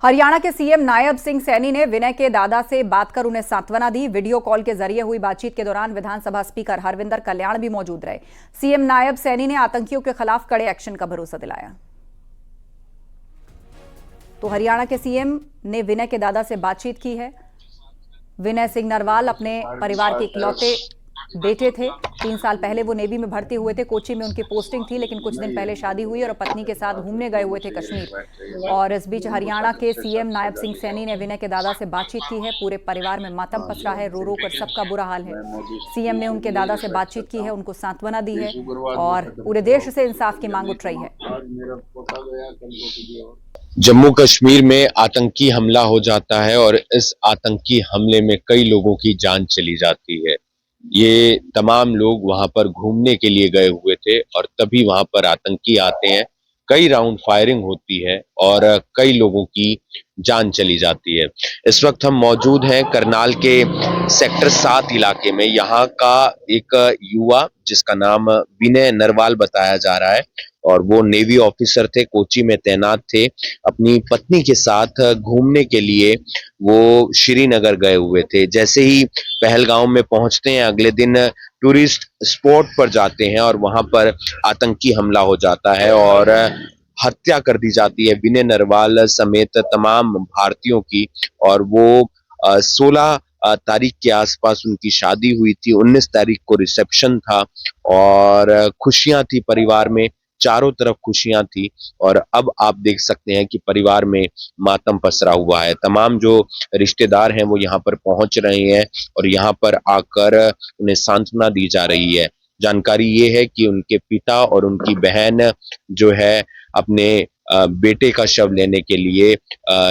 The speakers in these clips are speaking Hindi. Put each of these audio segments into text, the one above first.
हरियाणा के सीएम नायब सिंह सैनी ने विनय के दादा से बात कर उन्हें सांत्वना दी। वीडियो कॉल के जरिए हुई बातचीत के दौरान विधानसभा स्पीकर हरविंदर कल्याण भी मौजूद रहे। सीएम नायब सैनी ने आतंकियों के खिलाफ कड़े एक्शन का भरोसा दिलाया। तो हरियाणा के सीएम ने विनय के दादा से बातचीत की है। विनय सिंह नरवाल अपने परिवार के इकलौते बेटे थे। 3 साल पहले वो नेवी में भर्ती हुए थे। कोची में उनकी पोस्टिंग थी, लेकिन कुछ दिन पहले शादी हुई और पत्नी के साथ घूमने गए हुए थे कश्मीर। और इस बीच हरियाणा के सीएम नायब सिंह सैनी ने विनय के दादा से बातचीत की है। पूरे परिवार में मातम पसरा है, रो रो कर सबका बुरा हाल है। सीएम ने उनके दादा से बातचीत की है, उनको सांत्वना दी है और पूरे देश से इंसाफ की मांग उठ रही है। जम्मू कश्मीर में आतंकी हमला हो जाता है और इस आतंकी हमले में कई लोगों की जान चली जाती है। ये तमाम लोग वहां पर घूमने के लिए गए हुए थे और तभी वहां पर आतंकी आते हैं। कई राउंड फायरिंग होती है और कई लोगों की जान चली जाती है। इस वक्त हम मौजूद हैं करनाल के सेक्टर 7 इलाके में। यहाँ का एक युवा जिसका नाम विनय नरवाल बताया जा रहा है और वो नेवी ऑफिसर थे, कोची में तैनात थे। अपनी पत्नी के साथ घूमने के लिए वो श्रीनगर गए हुए थे। जैसे ही पहलगांव में पहुंचते हैं, अगले दिन टूरिस्ट स्पॉट पर जाते हैं और वहां पर आतंकी हमला हो जाता है और हत्या कर दी जाती है विनय नरवाल समेत तमाम भारतीयों की। और वो 16 तारीख के आसपास उनकी शादी हुई थी, 19 तारीख को रिसेप्शन था और खुशियां थी परिवार में, चारों तरफ खुशियां थी। और अब आप देख सकते हैं कि परिवार में मातम पसरा हुआ है। तमाम जो रिश्तेदार हैं वो यहाँ पर पहुंच रहे हैं और यहाँ पर आकर उन्हें सांत्वना दी जा रही है। जानकारी ये है कि उनके पिता और उनकी बहन जो है अपने बेटे का शव लेने के लिए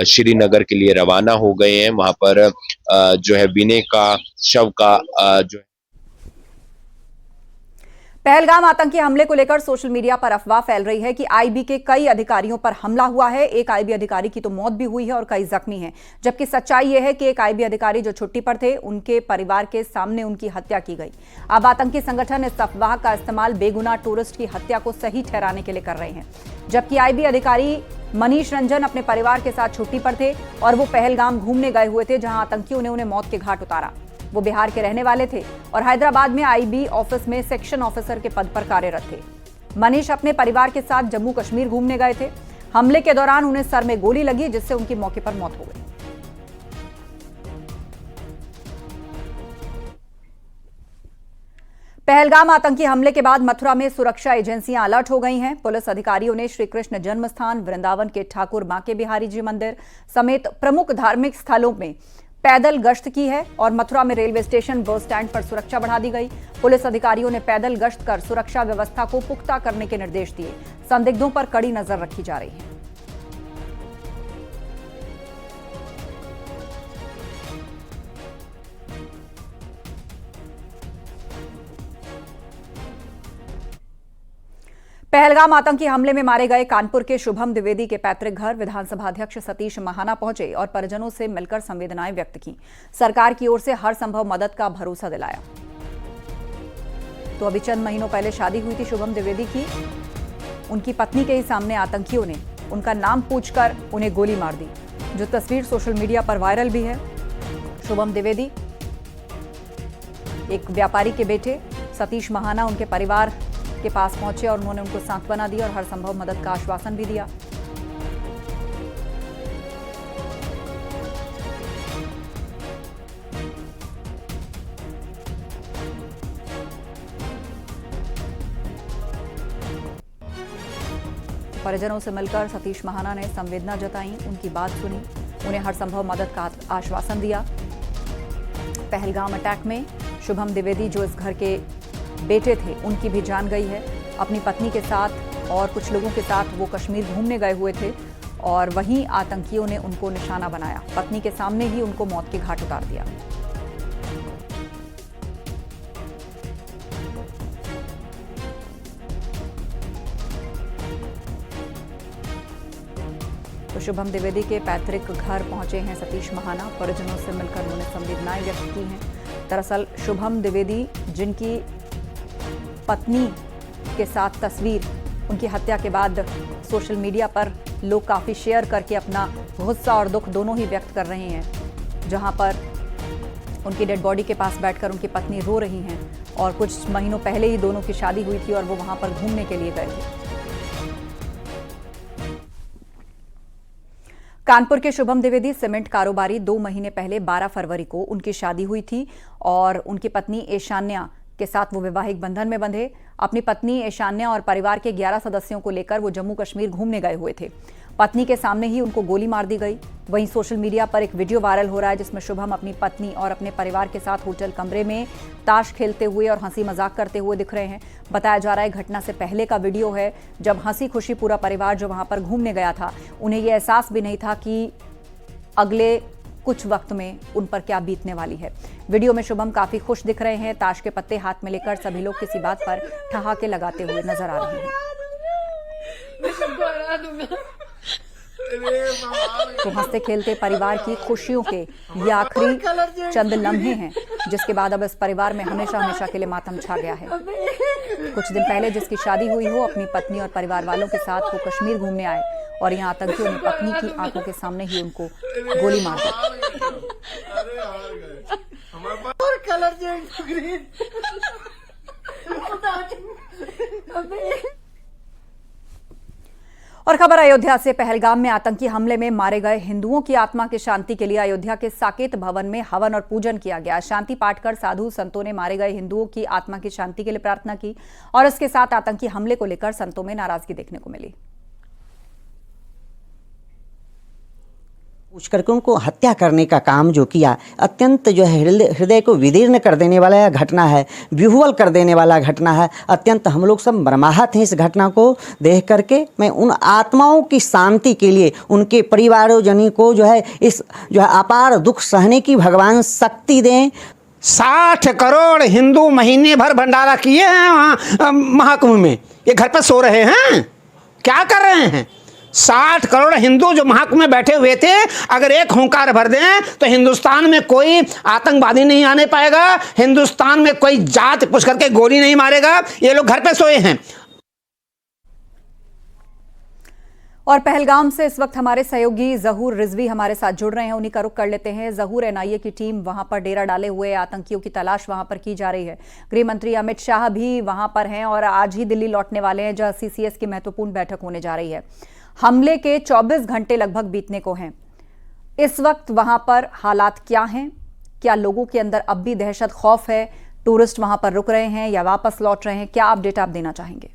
श्रीनगर के लिए रवाना हो गए हैं। वहां पर जो है विनय का शव का जो पहलगाम आतंकी हमले को लेकर सोशल मीडिया पर अफवाह फैल रही है कि आईबी के कई अधिकारियों पर हमला हुआ है। एक आईबी अधिकारी की तो मौत भी हुई है और कई जख्मी हैं। जबकि सच्चाई यह है कि एक आईबी अधिकारी जो छुट्टी पर थे, उनके परिवार के सामने उनकी हत्या की गई। अब आतंकी संगठन इस अफवाह का इस्तेमाल बेगुनाह टूरिस्ट की हत्या को सही ठहराने के लिए कर रहे हैं। जबकि आईबी अधिकारी मनीष रंजन अपने परिवार के साथ छुट्टी पर थे और वो पहलगाम घूमने गए हुए थे, जहां आतंकियों ने उन्हें मौत के घाट उतारा। वो बिहार के रहने वाले थे और हैदराबाद में आईबी ऑफिस में सेक्शन ऑफिसर के पद पर कार्यरत थे। मनीष अपने परिवार के साथ जम्मू कश्मीर घूमने गए थे। हमले के दौरान उन्हें सर में गोली लगी, जिससे उनकी मौके पर मौत हो गई। पहलगाम आतंकी हमले के बाद मथुरा में सुरक्षा एजेंसियां अलर्ट हो गई हैं। पुलिस अधिकारियों ने श्री कृष्ण जन्मस्थान, वृंदावन के ठाकुर बांके बिहारी जी मंदिर समेत प्रमुख धार्मिक स्थलों में पैदल गश्त की है और मथुरा में रेलवे स्टेशन, बस स्टैंड पर सुरक्षा बढ़ा दी गई। पुलिस अधिकारियों ने पैदल गश्त कर सुरक्षा व्यवस्था को पुख्ता करने के निर्देश दिए। संदिग्धों पर कड़ी नजर रखी जा रही है। पहलगाम आतंकी हमले में मारे गए कानपुर के शुभम द्विवेदी के पैतृक घर विधानसभा अध्यक्ष सतीश महाना पहुंचे और परिजनों से मिलकर संवेदनाएं व्यक्त की। सरकार की ओर से हर संभव मदद का भरोसा दिलाया। तो अभी चंद महीनों पहले शादी हुई थी शुभम द्विवेदी की। उनकी पत्नी के ही सामने आतंकियों ने उनका नाम पूछकर उन्हें गोली मार दी, जो तस्वीर सोशल मीडिया पर वायरल भी है। शुभम द्विवेदी एक व्यापारी के बेटे सतीश महाना उनके परिवार के पास पहुंचे और उन्होंने उनको सांत्वना दी और हर संभव मदद का आश्वासन भी दिया। परिजनों से मिलकर सतीश महाना ने संवेदना जताई, उनकी बात सुनी, उन्हें हर संभव मदद का आश्वासन दिया। पहलगाम अटैक में शुभम द्विवेदी जो इस घर के बेटे थे, उनकी भी जान गई है। अपनी पत्नी के साथ और कुछ लोगों के साथ वो कश्मीर घूमने गए हुए थे और वहीं आतंकियों ने उनको निशाना बनाया। पत्नी के सामने ही उनको मौत के घाट उतार दिया। तो शुभम द्विवेदी के पैतृक घर पहुंचे हैं सतीश महाना। परिजनों से मिलकर उन्होंने संवेदनाएं व्यक्त की हैं। दरअसल शुभम द्विवेदी, जिनकी पत्नी के साथ तस्वीर उनकी हत्या के बाद सोशल मीडिया पर लोग काफ़ी शेयर करके अपना गुस्सा और दुख दोनों ही व्यक्त कर रहे हैं। जहां पर उनकी डेड बॉडी के पास बैठकर उनकी पत्नी रो रही हैं और कुछ महीनों पहले ही दोनों की शादी हुई थी और वो वहां पर घूमने के लिए गए थे। कानपुर के शुभम द्विवेदी सीमेंट कारोबारी 2 महीने पहले 12 फरवरी को उनकी शादी हुई थी और उनकी पत्नी ईशान्या के साथ वो वैवाहिक बंधन में बंधे। अपनी पत्नी ईशान्या और परिवार के 11 सदस्यों को लेकर वो जम्मू कश्मीर घूमने गए हुए थे। पत्नी के सामने ही उनको गोली मार दी गई। वहीं सोशल मीडिया पर एक वीडियो वायरल हो रहा है जिसमें शुभम अपनी पत्नी और अपने परिवार के साथ होटल कमरे में ताश खेलते हुए और हंसी मजाक करते हुए दिख रहे हैं। बताया जा रहा है घटना से पहले का वीडियो है जब हंसी खुशी पूरा परिवार जो वहां पर घूमने गया था, उन्हें यह एहसास भी नहीं था कि अगले कुछ वक्त में उन पर क्या बीतने वाली है। वीडियो में शुभम काफी खुश दिख रहे हैं। ताश के पत्ते हाथ में लेकर सभी लोग किसी बात पर ठहाके लगाते हुए नजर आ रहे हैं। तो हंसते खेलते परिवार की खुशियों के ये आखिरी चंद लम्हे हैं जिसके बाद अब इस परिवार में हमेशा हमेशा के लिए मातम छा गया है। कुछ दिन पहले जिसकी शादी हुई हो, अपनी पत्नी और परिवार वालों के साथ वो कश्मीर घूमने आए और यहाँ आतंकियों ने पत्नी की आंखों के सामने ही उनको गोली मार दी। और खबर अयोध्या से। पहलगाम में आतंकी हमले में मारे गए हिंदुओं की आत्मा की शांति के लिए अयोध्या के साकेत भवन में हवन और पूजन किया गया। शांति पाठ कर साधु संतों ने मारे गए हिंदुओं की आत्मा की शांति के लिए प्रार्थना की और इसके साथ आतंकी हमले को लेकर संतों में नाराजगी देखने को मिली। पूछ करके उनको हत्या करने का काम जो किया, अत्यंत जो है हृदय को विदीर्ण कर देने वाला यह घटना है, विह्वल कर देने वाला घटना है। अत्यंत हम लोग सब मर्माहत हैं इस घटना को देख करके। मैं उन आत्माओं की शांति के लिए उनके परिवारजनों को जो है इस जो है अपार दुख सहने की भगवान शक्ति दें। 60 करोड़ हिंदू महीने भर भंडारा किए हैं वहाँ महाकुंभ में, ये घर पर सो रहे हैं, क्या कर रहे हैं? 60 करोड़ हिंदू जो महाकुंभ में बैठे हुए थे, अगर एक हुंकार भर दें तो हिंदुस्तान में कोई आतंकवादी नहीं आने पाएगा, हिंदुस्तान में कोई जात पूछ करके गोली नहीं मारेगा। ये लोग घर पे सोए हैं। और पहलगाम से इस वक्त हमारे सहयोगी जहूर रिजवी हमारे साथ जुड़ रहे हैं, उन्हीं का रुख कर लेते हैं। जहूर, एनआईए की टीम वहां पर डेरा डाले हुए आतंकियों की तलाश वहां पर की जा रही है। गृह मंत्री अमित शाह भी वहां पर हैं और आज ही दिल्ली लौटने वाले हैं जहां सीसीएस की महत्वपूर्ण बैठक होने जा रही है। हमले के 24 घंटे लगभग बीतने को हैं। इस वक्त वहां पर हालात क्या हैं? क्या लोगों के अंदर अब भी दहशत खौफ है? टूरिस्ट वहां पर रुक रहे हैं या वापस लौट रहे हैं? क्या अपडेट आप देना चाहेंगे?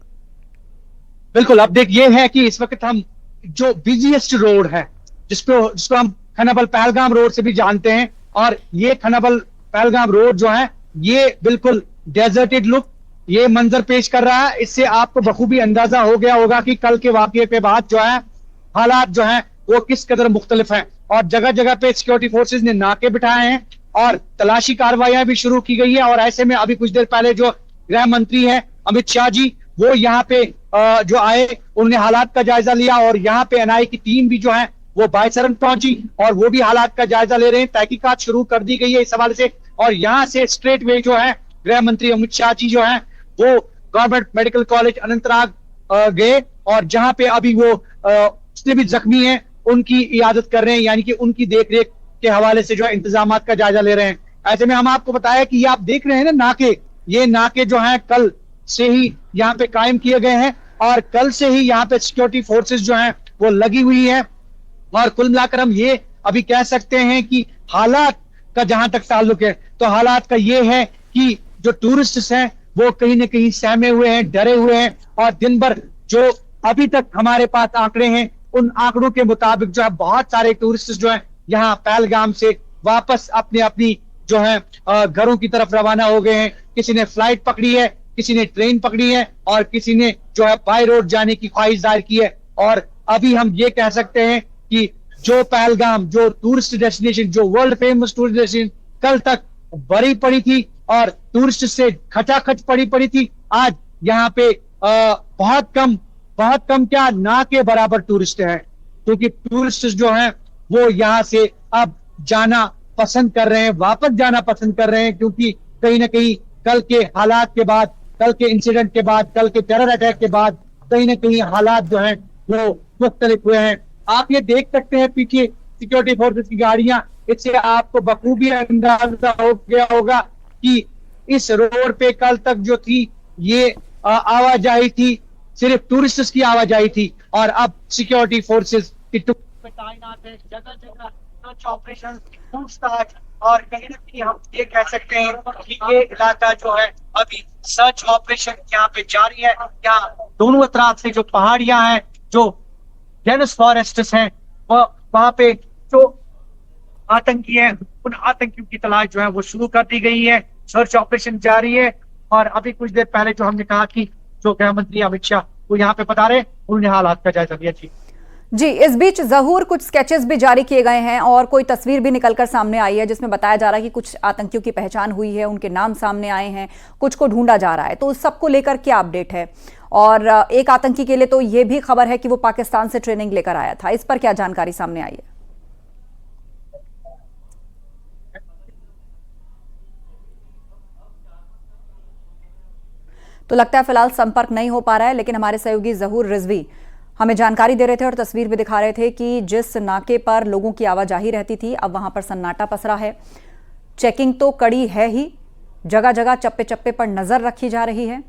बिल्कुल, अपडेट ये है कि इस वक्त हम जो बिजीएस्ट रोड है जिसको हम खनबल पहलगाम रोड से भी जानते हैं, और ये खनबल पहलगाम रोड जो है ये बिल्कुल डेजर्टेड लुक ये मंजर पेश कर रहा है। इससे आपको बखूबी अंदाजा हो गया होगा कि कल के वाकये के बाद जो है हालात जो है वो किस कदर मुख्तलिफ हैं, और जगह जगह पे सिक्योरिटी फोर्सेज ने नाके बिठाए हैं और तलाशी कार्रवाइयां भी शुरू की गई है। और ऐसे में अभी कुछ देर पहले जो गृह मंत्री है अमित शाह जी, वो यहाँ पे जो आए, उन्होंने हालात का जायजा लिया और यहाँ पे एनआईए की टीम भी जो है वो बायसरन पहुंची और वो भी हालात का जायजा ले रहे हैं। तहकीकात शुरू कर दी गई है इस हवाले से, और यहाँ से स्ट्रेट वे जो है गृह मंत्री अमित शाह जी जो है वो गवर्नमेंट मेडिकल कॉलेज अनंतनाग गए और जहां पे अभी वो जितने भी जख्मी हैं उनकी इयादत कर रहे हैं, यानी कि उनकी देखरेख के हवाले से जो है इंतजामात का जायजा ले रहे हैं। ऐसे में हम आपको बताया कि ये आप देख रहे हैं ना नाके, ये नाके जो हैं कल से ही यहाँ पे कायम किए गए हैं और कल से ही यहाँ पे सिक्योरिटी फोर्सेज जो हैं वो लगी हुई है। और कुल मिलाकर हम ये अभी कह सकते हैं कि हालात का जहां तक ताल्लुक है तो हालात का ये है कि जो टूरिस्ट हैं वो कहीं ना कहीं सहमे हुए हैं, डरे हुए हैं, और दिन भर जो अभी तक हमारे पास आंकड़े हैं उन आंकड़ों के मुताबिक जो है बहुत सारे टूरिस्ट जो है यहाँ पहलगाम से वापस अपनी अपनी जो है घरों की तरफ रवाना हो गए हैं। किसी ने फ्लाइट पकड़ी है, किसी ने ट्रेन पकड़ी है और किसी ने जो है बाय रोड जाने की ख्वाहिश जाहिर की है। और अभी हम ये कह सकते हैं कि जो पहलगाम जो टूरिस्ट डेस्टिनेशन, जो वर्ल्ड फेमस टूरिस्ट डेस्टिनेशन कल तक भरी पड़ी थी और टूरिस्ट से खचाखच पड़ी थी, आज यहाँ पे बहुत कम क्या ना के बराबर टूरिस्ट हैं, क्योंकि टूरिस्ट जो हैं वो यहाँ से अब जाना पसंद कर रहे हैं, वापस जाना पसंद कर रहे हैं, क्योंकि कहीं ना कहीं कल के हालात के बाद, कल के इंसिडेंट के बाद, कल के टेरर अटैक के बाद कहीं ना कहीं हालात जो है वो मुख्तलिफ हुए हैं। आप ये देख सकते हैं पीछे सिक्योरिटी फोर्सेस की गाड़ियां, इससे आपको बखूबी अंदाजा हो गया होगा कि इस रोड पे कल तक जो थी ये आवाजाही थी, सिर्फ टूरिस्ट्स की आवाजाही थी, और अब सिक्योरिटी फोर्सेस की पे तैनात है, जगह जगह सर्च ऑपरेशन, पूछताछ, और कहीं ना कहीं हम ये कह सकते हैं कि ये इलाका जो है अभी सर्च ऑपरेशन यहाँ पे जारी है। यहाँ दोनों तरफ से जो पहाड़ियां हैं, जो डेनिस फॉरेस्ट्स हैं, वहां पे जो आतंकी हैं, उन आतंकियों की तलाश जो है वो शुरू कर दी गई है। सर्च ऑपरेशन जारी है, और अभी कुछ देर पहले जो हमने कहा कि जो गृह मंत्री अमित शाह वो यहाँ पे बता रहे, उन्होंने हालात का जायजा लिया। जी, इस बीच जहूर कुछ स्केचेस भी जारी किए गए हैं और कोई तस्वीर भी निकलकर सामने आई है जिसमें बताया जा रहा है कि कुछ आतंकियों की पहचान हुई है, उनके नाम सामने आए हैं, कुछ को ढूंढा जा रहा है। तो उस सबको लेकर क्या अपडेट है? और एक आतंकी के लिए तो यह भी खबर है कि वो पाकिस्तान से ट्रेनिंग लेकर आया था, इस पर क्या जानकारी सामने आई है? तो लगता है फिलहाल संपर्क नहीं हो पा रहा है, लेकिन हमारे सहयोगी जहूर रिजवी हमें जानकारी दे रहे थे और तस्वीर भी दिखा रहे थे कि जिस नाके पर लोगों की आवाजाही रहती थी, अब वहां पर सन्नाटा पसरा है। चेकिंग तो कड़ी है ही, जगह जगह चप्पे चप्पे पर नजर रखी जा रही है।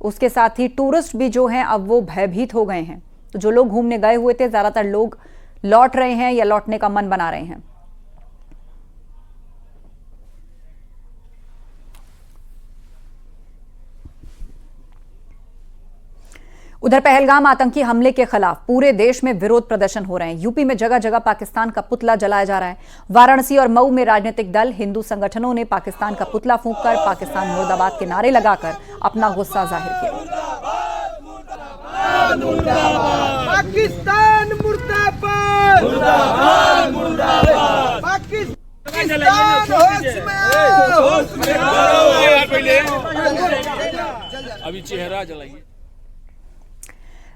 उसके साथ ही टूरिस्ट भी जो हैं अब वो भयभीत हो गए हैं। तो जो लोग घूमने गए हुए थे, ज्यादातर लोग लौट रहे हैं या लौटने का मन बना रहे हैं। उधर पहलगाम आतंकी हमले के खिलाफ पूरे देश में विरोध प्रदर्शन हो रहे हैं। यूपी में जगह जगह पाकिस्तान का पुतला जलाया जा रहा है। वाराणसी और मऊ में राजनीतिक दल, हिंदू संगठनों ने पाकिस्तान का पुतला फूंककर पाकिस्तान मुर्दाबाद के नारे लगाकर अपना गुस्सा जाहिर किया। पाकिस्तान मुर्दाबाद, मुर्दाबाद, मुर्दाबाद, पाकिस्तान होश में अभी चेहरा जलाइए।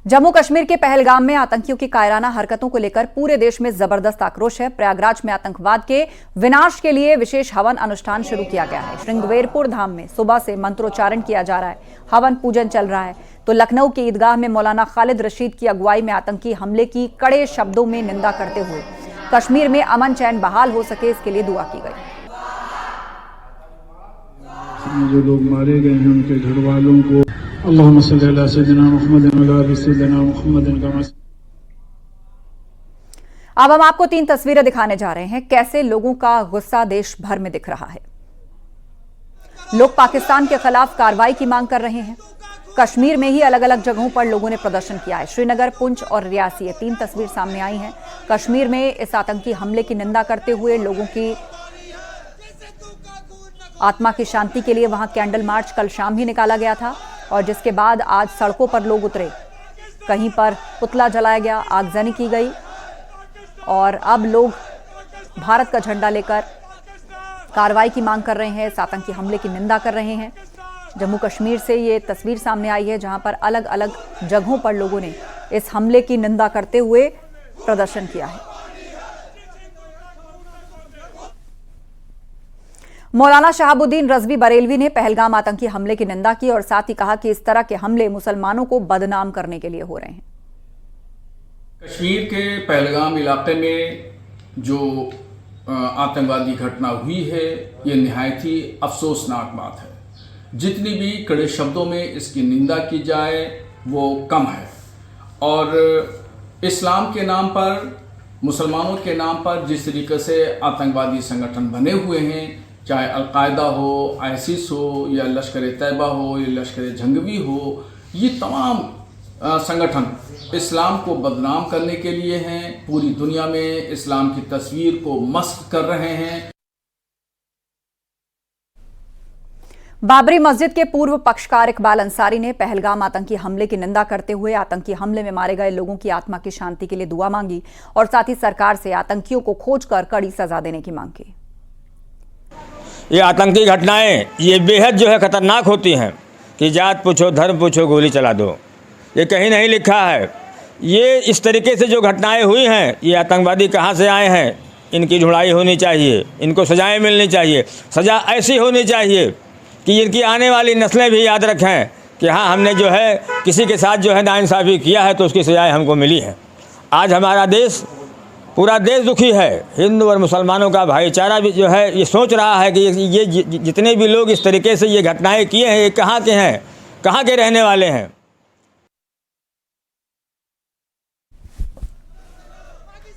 जम्मू कश्मीर के पहलगाम में आतंकियों की कायराना हरकतों को लेकर पूरे देश में जबरदस्त आक्रोश है। प्रयागराज में आतंकवाद के विनाश के लिए विशेष हवन अनुष्ठान शुरू किया गया है। श्रृंगवेरपुर धाम में सुबह से मंत्रोच्चारण किया जा रहा है, हवन पूजन चल रहा है। तो लखनऊ की ईदगाह में मौलाना खालिद रशीद की अगुवाई में आतंकी हमले की कड़े शब्दों में निंदा करते हुए कश्मीर में अमन चैन बहाल हो सके, इसके लिए दुआ की गई। जो लोग मारे गए हैं उनके घर वालों को अल्लाहुम्मा सल्ली अला सय्यिदिना मुहम्मद व अला सय्यिदिना मुहम्मद कमा। अब हम आपको 3 तस्वीरें दिखाने जा रहे हैं, कैसे लोगों का गुस्सा देश भर में दिख रहा है। लोग पाकिस्तान के खिलाफ कार्रवाई की मांग कर रहे हैं। कश्मीर में ही अलग अलग जगहों पर लोगों ने प्रदर्शन किया है। श्रीनगर, पुंछ और रियासी, ये 3 तस्वीर सामने आई हैं। कश्मीर में इस आतंकी हमले की निंदा करते हुए लोगों की आत्मा की शांति के लिए वहां कैंडल मार्च कल शाम ही निकाला गया था, और जिसके बाद आज सड़कों पर लोग उतरे। कहीं पर पुतला जलाया गया, आगजनी की गई, और अब लोग भारत का झंडा लेकर कार्रवाई की मांग कर रहे हैं, इस आतंकी हमले की निंदा कर रहे हैं। जम्मू कश्मीर से ये तस्वीर सामने आई है जहां पर अलग अलग जगहों पर लोगों ने इस हमले की निंदा करते हुए प्रदर्शन किया है। मौलाना शहाबुद्दीन रज़वी बरेलवी ने पहलगाम आतंकी हमले की निंदा की और साथ ही कहा कि इस तरह के हमले मुसलमानों को बदनाम करने के लिए हो रहे हैं। कश्मीर के पहलगाम इलाके में जो आतंकवादी घटना हुई है, ये निहायत ही अफसोसनाक बात है। जितनी भी कड़े शब्दों में इसकी निंदा की जाए वो कम है, और इस्लाम के नाम पर, मुसलमानों के नाम पर जिस तरीके से आतंकवादी संगठन बने हुए हैं, चाहे अलकायदा हो, आईसिस हो, या लश्कर तैयबा हो, या लश्कर जंगवी हो, ये तमाम संगठन इस्लाम को बदनाम करने के लिए हैं। पूरी दुनिया में इस्लाम की तस्वीर को मस्ख कर रहे हैं। बाबरी मस्जिद के पूर्व पक्षकार इकबाल अंसारी ने पहलगाम आतंकी हमले की निंदा करते हुए आतंकी हमले में मारे गए लोगों की आत्मा की शांति के लिए दुआ मांगी और साथ ही सरकार से आतंकियों को खोजकर कड़ी सजा देने की मांग की। ये आतंकी घटनाएं ये बेहद जो है खतरनाक होती हैं कि जात पूछो, धर्म पूछो, गोली चला दो। ये कहीं नहीं लिखा है। ये इस तरीके से जो घटनाएं हुई हैं, ये आतंकवादी कहाँ से आए हैं, इनकी ढुलाई होनी चाहिए, इनको सजाएं मिलनी चाहिए। सज़ा ऐसी होनी चाहिए कि इनकी आने वाली नस्लें भी याद रखें कि हाँ हमने जो है किसी के साथ जो है नाइंसाफ़ी किया है तो उसकी सजाएं हमको मिली है। आज हमारा देश, पूरा देश दुखी है। हिंदू और मुसलमानों का भाईचारा भी जो है ये सोच रहा है कि ये जितने भी लोग इस तरीके से ये घटनाएं किए हैं ये कहाँ के हैं, कहाँ के रहने वाले हैं।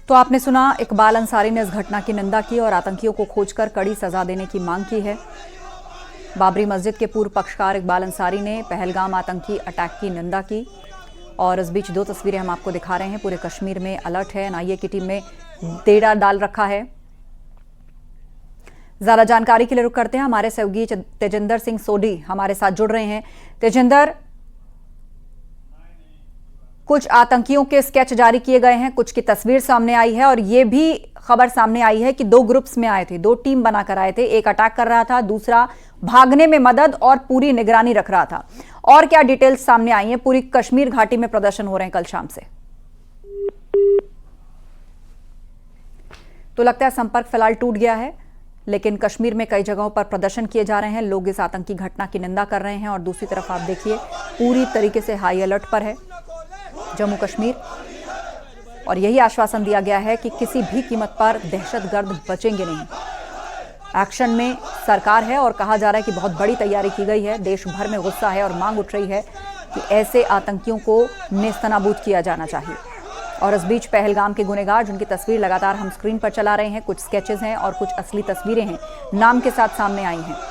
तो आपने सुना, इकबाल अंसारी ने इस घटना की निंदा की और आतंकियों को खोजकर कड़ी सजा देने की मांग की है। बाबरी मस्जिद के पूर्व पक्षकार इकबाल अंसारी ने पहलगाम आतंकी अटैक की निंदा की और इस बीच दो तस्वीरें हम आपको दिखा रहे हैं। पूरे कश्मीर में अलर्ट है, एनआईए की टीम ने डेरा डाल रखा है। ज्यादा जानकारी के लिए रुक करते हैं, हमारे सहयोगी तेजिंदर सिंह सोडी हमारे साथ जुड़ रहे हैं। तेजिंदर, कुछ आतंकियों के स्केच जारी किए गए हैं, कुछ की तस्वीर सामने आई है और यह भी खबर सामने आई है कि 2 ग्रुप्स में आए थे, 2 टीम बनाकर आए थे। एक अटैक कर रहा था, दूसरा भागने में मदद और पूरी निगरानी रख रहा था। और क्या डिटेल्स सामने आई हैं? पूरी कश्मीर घाटी में प्रदर्शन हो रहे हैं कल शाम से, तो लगता है संपर्क फिलहाल टूट गया है, लेकिन कश्मीर में कई जगहों पर प्रदर्शन किए जा रहे हैं। लोग इस आतंकी घटना की निंदा कर रहे हैं और दूसरी तरफ आप देखिए पूरी तरीके से हाई अलर्ट पर है जम्मू कश्मीर और यही आश्वासन दिया गया है कि किसी भी कीमत पर दहशतगर्द बचेंगे नहीं। एक्शन में सरकार है और कहा जा रहा है कि बहुत बड़ी तैयारी की गई है। देश भर में गुस्सा है और मांग उठ रही है कि ऐसे आतंकियों को नेस्तनाबूद किया जाना चाहिए। और इस बीच पहलगाम के गुनहगार, जिनकी तस्वीर लगातार हम स्क्रीन पर चला रहे हैं, कुछ स्केचेस हैं और कुछ असली तस्वीरें हैं, नाम के साथ सामने आई हैं।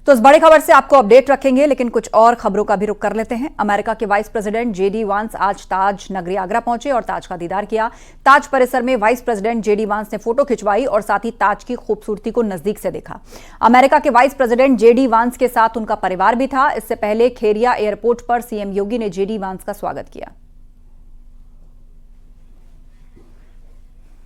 तो इस बड़ी खबर से आपको अपडेट रखेंगे, लेकिन कुछ और खबरों का भी रुख कर लेते हैं। अमेरिका के वाइस प्रेसिडेंट जेडी वांस आज ताज नगरी आगरा पहुंचे और ताज का दीदार किया। ताज परिसर में वाइस प्रेसिडेंट जेडी वांस ने फोटो खिंचवाई और साथ ही ताज की खूबसूरती को नजदीक से देखा। अमेरिका के वाइस प्रेसिडेंट जेडी वांस के साथ उनका परिवार भी था। इससे पहले खेरिया एयरपोर्ट पर सीएम योगी ने जेडी वांस का स्वागत किया।